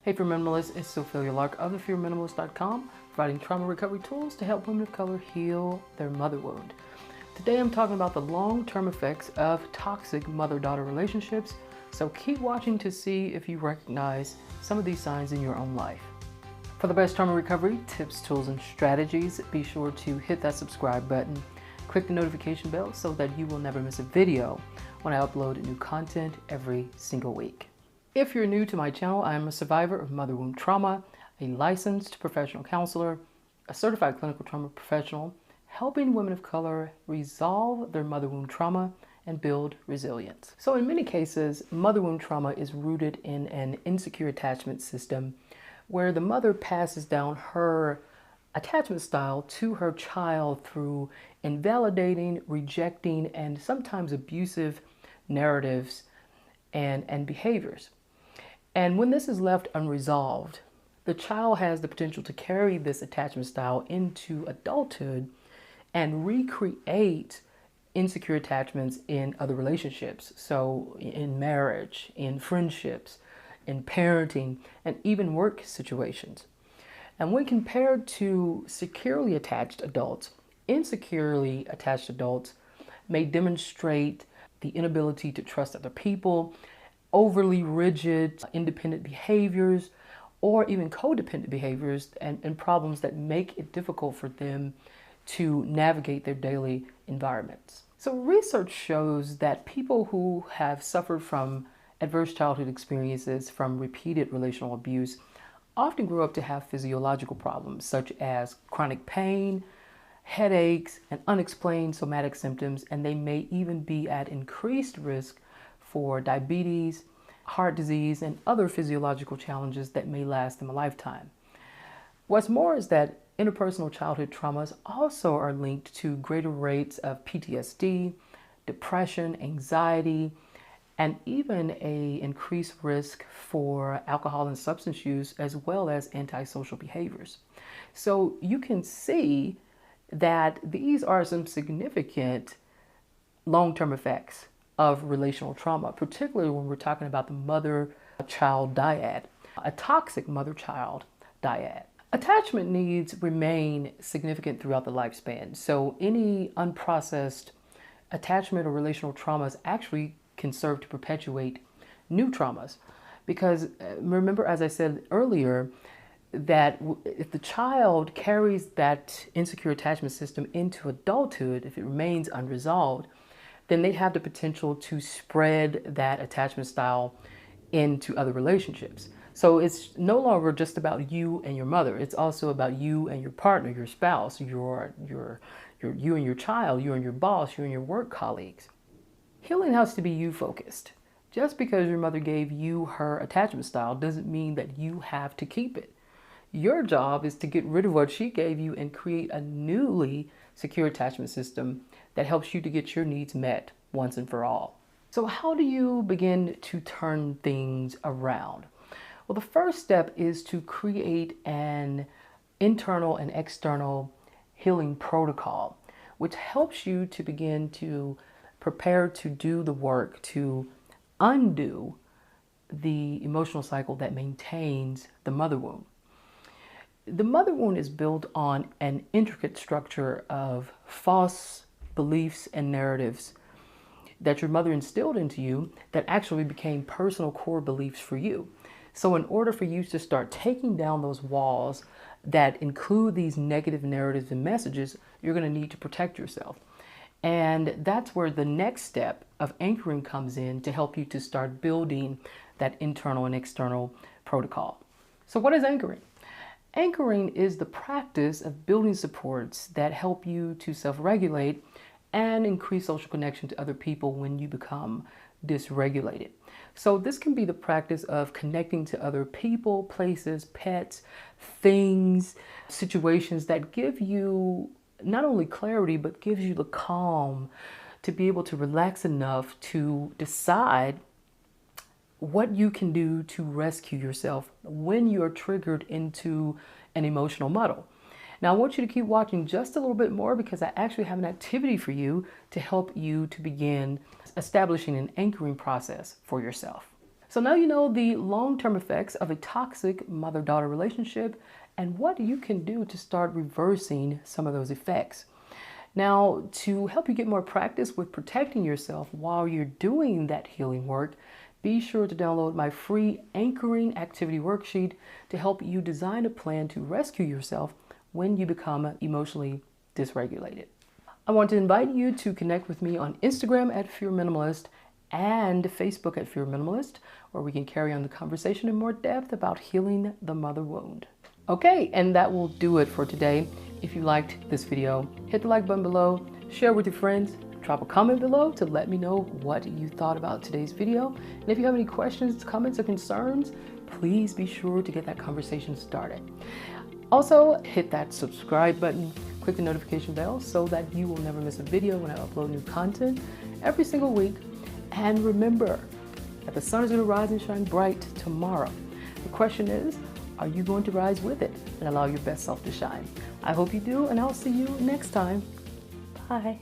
Hey Fear Minimalist, it's Sophia Lark of thefearminimalist.com, providing trauma recovery tools to help women of color heal their mother wound. Today I'm talking about the long-term effects of toxic mother-daughter relationships, so keep watching to see if you recognize some of these signs in your own life. For the best trauma recovery tips, tools, and strategies, be sure to hit that subscribe button, click the notification bell so that you will never miss a video when I upload new content every single week. If you're new to my channel, I am a survivor of mother wound trauma, a licensed professional counselor, a certified clinical trauma professional, helping women of color resolve their mother wound trauma and build resilience. So in many cases, mother wound trauma is rooted in an insecure attachment system where the mother passes down her attachment style to her child through invalidating, rejecting, and sometimes abusive narratives and behaviors. And when this is left unresolved, the child has the potential to carry this attachment style into adulthood and recreate insecure attachments in other relationships. So in marriage, in friendships, in parenting, and even work situations. And when compared to securely attached adults, insecurely attached adults may demonstrate the inability to trust other people, overly rigid, independent behaviors, or even codependent behaviors and problems that make it difficult for them to navigate their daily environments. So research shows that people who have suffered from adverse childhood experiences from repeated relational abuse often grow up to have physiological problems such as chronic pain, headaches, and unexplained somatic symptoms, and they may even be at increased risk for diabetes, heart disease, and other physiological challenges that may last them a lifetime. What's more is that interpersonal childhood traumas also are linked to greater rates of PTSD, depression, anxiety, and even an increased risk for alcohol and substance use, as well as antisocial behaviors. So you can see that these are some significant long-term effects of relational trauma, particularly when we're talking about the mother-child dyad, a toxic mother-child dyad. Attachment needs remain significant throughout the lifespan. So any unprocessed attachment or relational traumas actually can serve to perpetuate new traumas. Because remember, as I said earlier, that if the child carries that insecure attachment system into adulthood, if it remains unresolved, then they have the potential to spread that attachment style into other relationships. So it's no longer just about you and your mother. It's also about you and your partner, your spouse, you and your child, you and your boss, you and your work colleagues. Healing has to be you focused. Just because your mother gave you her attachment style doesn't mean that you have to keep it. Your job is to get rid of what she gave you and create a newly secure attachment system that helps you to get your needs met once and for all. So how do you begin to turn things around? Well, the first step is to create an internal and external healing protocol, which helps you to begin to prepare to do the work to undo the emotional cycle that maintains the mother wound. The mother wound is built on an intricate structure of false beliefs and narratives that your mother instilled into you that actually became personal core beliefs for you. So in order for you to start taking down those walls that include these negative narratives and messages, you're going to need to protect yourself. And that's where the next step of anchoring comes in to help you to start building that internal and external protocol. So what is anchoring? Anchoring is the practice of building supports that help you to self-regulate and increase social connection to other people when you become dysregulated. So this can be the practice of connecting to other people, places, pets, things, situations that give you not only clarity, but gives you the calm to be able to relax enough to decide what you can do to rescue yourself when you're triggered into an emotional muddle. Now, I want you to keep watching just a little bit more because I actually have an activity for you to help you to begin establishing an anchoring process for yourself. So now you know the long-term effects of a toxic mother-daughter relationship and what you can do to start reversing some of those effects. Now, to help you get more practice with protecting yourself while you're doing that healing work, be sure to download my free anchoring activity worksheet to help you design a plan to rescue yourself when you become emotionally dysregulated. I want to invite you to connect with me on Instagram at Fear Minimalist and Facebook at Fear Minimalist, where we can carry on the conversation in more depth about healing the mother wound. Okay, and that will do it for today. If you liked this video, hit the like button below, share with your friends, drop a comment below to let me know what you thought about today's video. And if you have any questions, comments, or concerns, please be sure to get that conversation started. Also, hit that subscribe button, click the notification bell so that you will never miss a video when I upload new content every single week. And remember that the sun is going to rise and shine bright tomorrow. The question is, are you going to rise with it and allow your best self to shine? I hope you do, and I'll see you next time. Bye.